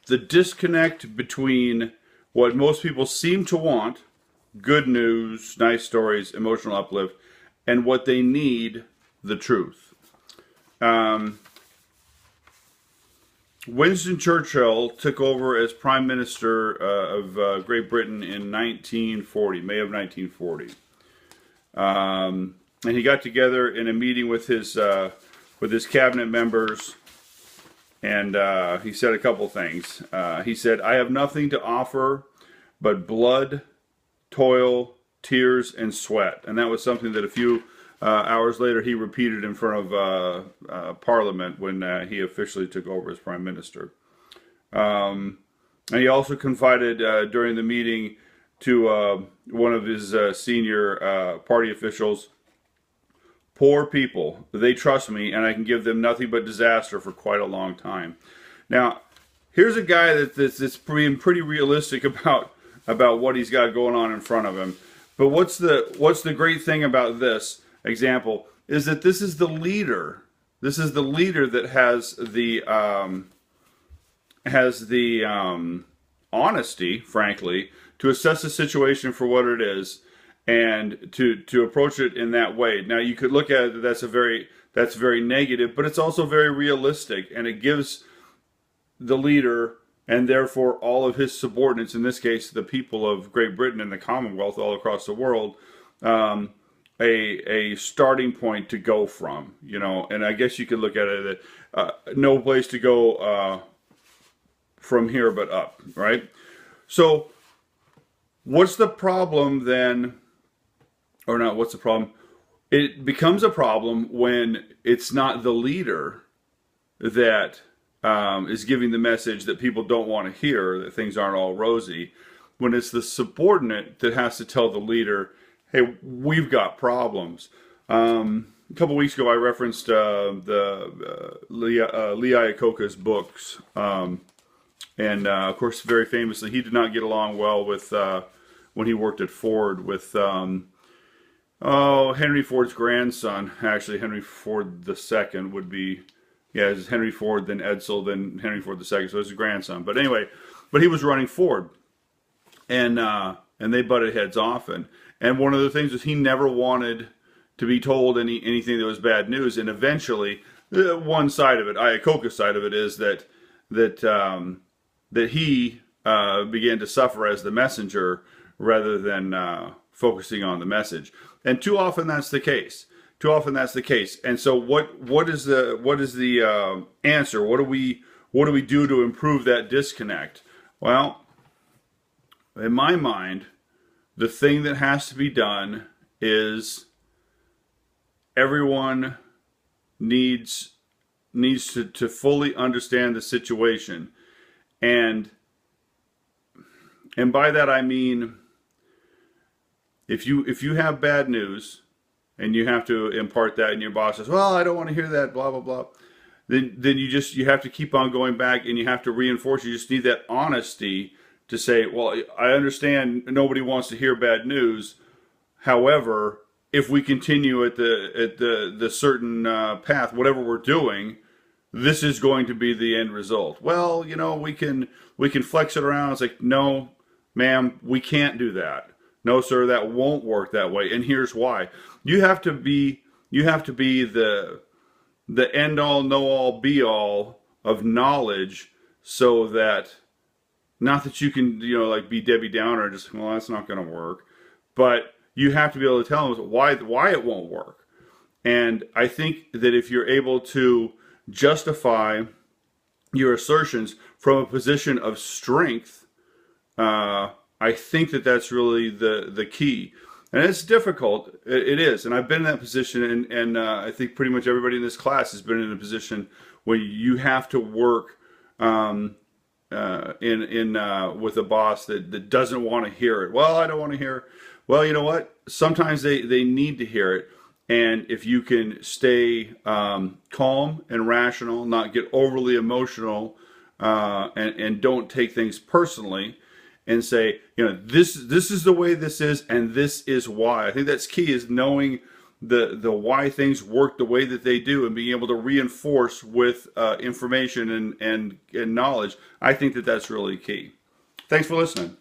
the disconnect between what most people seem to want, good news, nice stories, emotional uplift, and what they need, the truth. Winston Churchill took over as Prime Minister of Great Britain in 1940, May of 1940. And he got together in a meeting with his cabinet members, and he said a couple things. He said, "I have nothing to offer but blood, toil, tears, and sweat." And that was something that a few hours later he repeated in front of Parliament when he officially took over as Prime Minister. And he also confided during the meeting to one of his senior party officials, "Poor people, they trust me, and I can give them nothing but disaster for quite a long time." Now, here's a guy that's being pretty realistic about what he's got going on in front of him. But what's the great thing about this example is that this is the leader. This is the leader that has the honesty, frankly, to assess the situation for what it is, and to approach it in that way. Now, you could look at it that's very negative, but it's also very realistic, and it gives the leader, and therefore all of his subordinates, in this case the people of Great Britain and the Commonwealth all across the world, a starting point to go from. And I guess you could look at it that no place to go from here but up, right? So what's the problem then? Or not, what's the problem? It becomes a problem when it's not the leader that is giving the message that people don't want to hear, that things aren't all rosy. When it's the subordinate that has to tell the leader, "Hey, we've got problems." A couple weeks ago, I referenced Lee Iacocca's books. And of course, very famously, he did not get along well with, when he worked at Ford, with Henry Ford's grandson. Actually, Henry Ford II would be, it's Henry Ford, then Edsel, then Henry Ford II, so it's his grandson. But anyway, he was running Ford, and they butted heads often. And one of the things was he never wanted to be told anything that was bad news. And eventually, one side of it, Iacocca's side of it, is that he began to suffer as the messenger rather than focusing on the message. And too often that's the case. And so what is the answer? What do we do to improve that disconnect? Well, in my mind, the thing that has to be done is everyone needs to fully understand the situation. And by that I mean, if you have bad news and you have to impart that, and your boss says, "Well, I don't want to hear that, blah blah blah," then you have to keep on going back, and you have to reinforce. You just need that honesty to say, "Well, I understand nobody wants to hear bad news. However, if we continue at the certain path, whatever we're doing, this is going to be the end result." Well, we can flex it around. It's like, "No, ma'am, we can't do that. No, sir, that won't work that way. And here's why." You have to be the end all, know all, be all of knowledge, so that, not that you can be Debbie Downer and just, "Well, that's not going to work," but you have to be able to tell them why it won't work. And I think that if you're able to justify your assertions from a position of strength, I think that's really the key. And it's difficult. It is. And I've been in that position, and I think pretty much everybody in this class has been in a position where you have to work with a boss that doesn't want to hear it. "Well, I don't want to hear." Well, you know what? Sometimes they need to hear it. And if you can stay calm and rational, not get overly emotional, and don't take things personally, and say, this is the way this is, and this is why. I think that's key, is knowing the why things work the way that they do, and being able to reinforce with information and knowledge. I think that that's really key. Thanks for listening.